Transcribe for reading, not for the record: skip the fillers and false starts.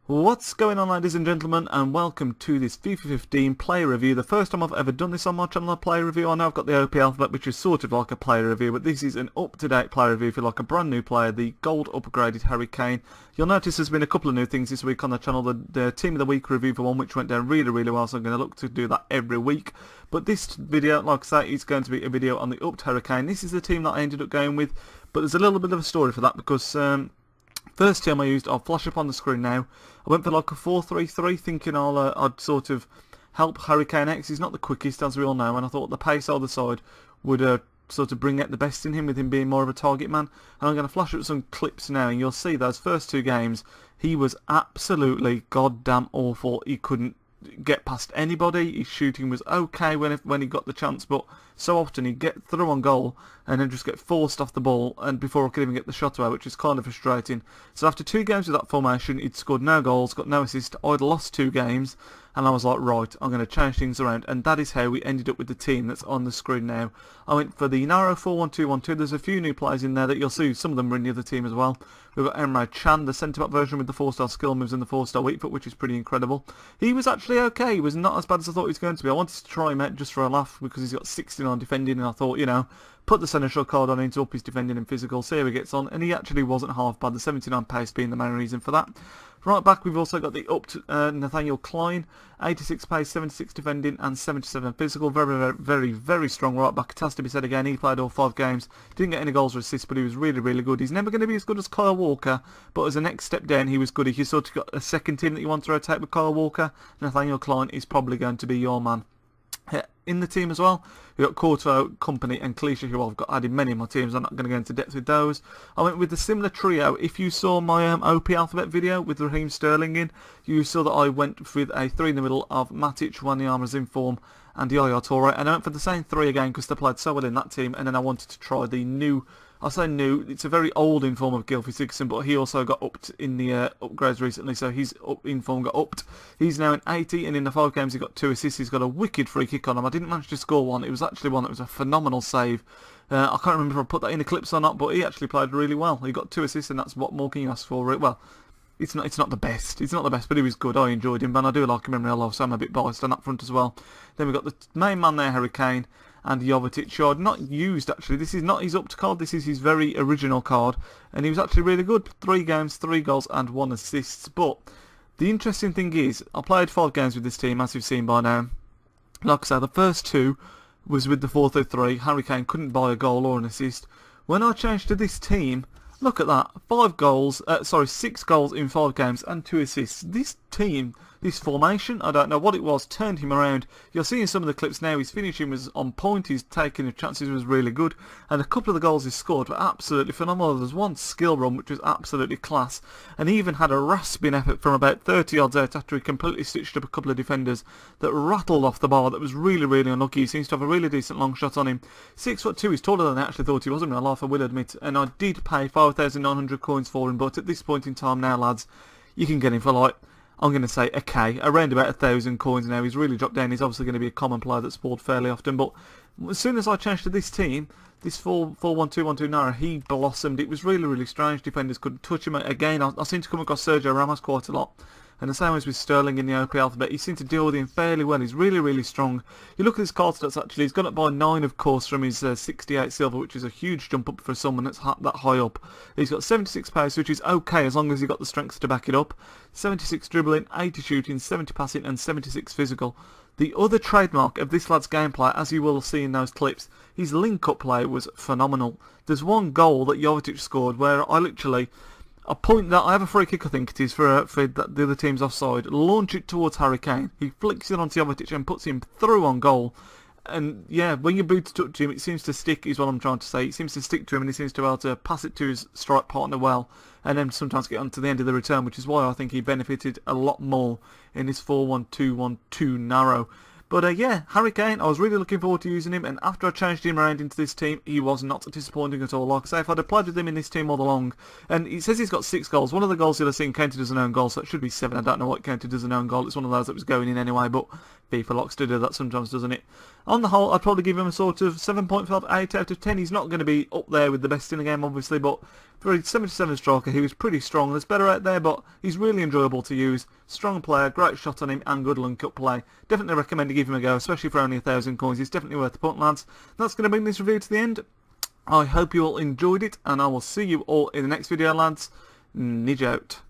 What's going on, ladies and gentlemen, and welcome to this FIFA 15 player review. The first time I've ever done this on my channel, a player review. I know I've got the OP alphabet, which is sort of like a player review, but this is an up-to-date player review for like a brand new player, the gold upgraded Harry Kane. You'll notice there's been a couple of new things this week on the channel. The Team of the Week review for one, which went down really well, so I'm going to look to do that every week. But this video, like I say, is going to be a video on the upped Harry Kane. This is the team that I ended up going with, but there's a little bit of a story for that because first team I used, I'll flash up on the screen now. I went for like a 4-3-3, thinking I'd sort of help Harry Kane X. He's not the quickest, as we all know, and I thought the pace either side would sort of bring out the best in him, with him being more of a target man. And I'm going to flash up some clips now, and you'll see those first two games, he was absolutely goddamn awful. He couldn't get past anybody. His shooting was okay when he got the chance, but so often he'd get through on goal and then just get forced off the ball and before I could even get the shot away, which is kind of frustrating. So after two games with that formation, he'd scored no goals, got no assist. I'd lost two games, and I was like, right, I'm going to change things around, and that is how we ended up with the team that's on the screen now. I went for the narrow 4-1-2-1-2. There's a few new players in there that you'll see. Some of them are in the other team as well. We've got Emre Can, the centre-back version with the 4-star skill moves and the 4-star weak foot, which is pretty incredible. He was actually okay. He was not as bad as I thought he was going to be. I wanted to try him out just for a laugh because he's got 69 defending, and I thought, you know, put the seneschal card on him to up his defending and physical, see how he gets on, and he actually wasn't half bad, the 79 pace being the main reason for that. Right back, we've also got the upped Nathaniel Klein, 86 pace, 76 defending and 77 physical. Very strong right back. It has to be said again, he played all 5 games, didn't get any goals or assists, but he was really good. He's never going to be as good as Kyle Walker, but as a next step down, he was good. If you sort of got a second team that you want to rotate with Kyle Walker, Nathaniel Klein is probably going to be your man. In the team as well, we've got Courtois, Company and Clichy, who I've got added many of my teams. I'm not going to go into depth with those. I went with the similar trio. If you saw my OP alphabet video with Raheem Sterling in, you saw that I went with a 3 in the middle of Matic, Wanyama's in form, and Yaya Toure, and I went for the same 3 again because they played so well in that team. And then I wanted to try the new, I say new, it's a very old in form of Gylfi Sigurdsson, but he also got upped in the upgrades recently, so his in form got upped. He's now in 80, and in the 5 games he got 2 assists. He's got a wicked free kick on him. I didn't manage to score one. It was actually one that was a phenomenal save. I can't remember if I put that in the clips or not, but he actually played really well. He got 2 assists, and that's what more can you ask for? Well, it's not the best. It's not the best, but he was good. I enjoyed him, and I do like him in real life, so I'm a bit biased on that front as well. Then we've got the main man there, Harry Kane, and Jovetic, who I'd not used actually. This is not his upped card, this is his very original card, and he was actually really good. 3 games, 3 goals and 1 assist. But the interesting thing is, I played 5 games with this team, as you've seen by now. Like I said, the first 2 was with the 4-3-3. Harry Kane couldn't buy a goal or an assist. When I changed to this team, look at that, 6 goals in 5 games and 2 assists. This team, this formation, I don't know what it was, turned him around. You're seeing some of the clips now, his finishing was on point, his taking of chances was really good, and a couple of the goals he scored were absolutely phenomenal. There's one skill run which was absolutely class, and he even had a rasping effort from about 30 yards out after he completely stitched up a couple of defenders that rattled off the bar. That was really unlucky. He seems to have a really decent long shot on him. 6'2", he's taller than I actually thought he was in real life, I will admit, and I did pay 5,900 coins for him, but at this point in time now, lads, you can get him for like, I'm going to say a K, around about 1,000 coins now. He's really dropped down. He's obviously going to be a common player that's bought fairly often, but as soon as I changed to this team, this 4-1-2-1-2 narrow, he blossomed. It was really strange. Defenders couldn't touch him. Again, I seem to come across Sergio Ramos quite a lot. And the same as with Sterling in the OP alphabet, he seemed to deal with him fairly well. He's really strong. You look at his card stats actually, he's gone up by 9 of course from his 68 silver, which is a huge jump up for someone that's that high up. He's got 76 pace, which is okay as long as he's got the strength to back it up. 76 dribbling, 80 shooting, 70 passing and 76 physical. The other trademark of this lad's gameplay, as you will see in those clips, his link-up play was phenomenal. There's one goal that Jovetic scored where I have a free kick, I think it is, for the other team's offside, launch it towards Harry Kane. He flicks it onto Jovetic and puts him through on goal. And yeah, when your boots touch him, it seems to stick, is what I'm trying to say. It seems to stick to him, and he seems to be able to pass it to his strike partner well, and then sometimes get on to the end of the return, which is why I think he benefited a lot more in his 4-1-2-1-2 narrow. But yeah, Harry Kane, I was really looking forward to using him, and after I changed him around into this team, he was not disappointing at all. Like I say, if I'd have played with him in this team all along, and he says he's got 6 goals. One of the goals you'll have seen counted as an own goal, so it should be 7. I don't know what counted as an own goal. It's one of those that was going in anyway, but FIFA likes to do that sometimes, doesn't it? On the whole, I'd probably give him a sort of 7.5, 8 out of 10. He's not going to be up there with the best in the game, obviously, but For a 77 striker, he was pretty strong. There's better out there, but he's really enjoyable to use. Strong player, great shot on him, and good link-up play. Definitely recommend to give him a go, especially for only 1,000 coins. He's definitely worth the punt, lads. That's going to bring this review to the end. I hope you all enjoyed it, and I will see you all in the next video, lads. Nidge out.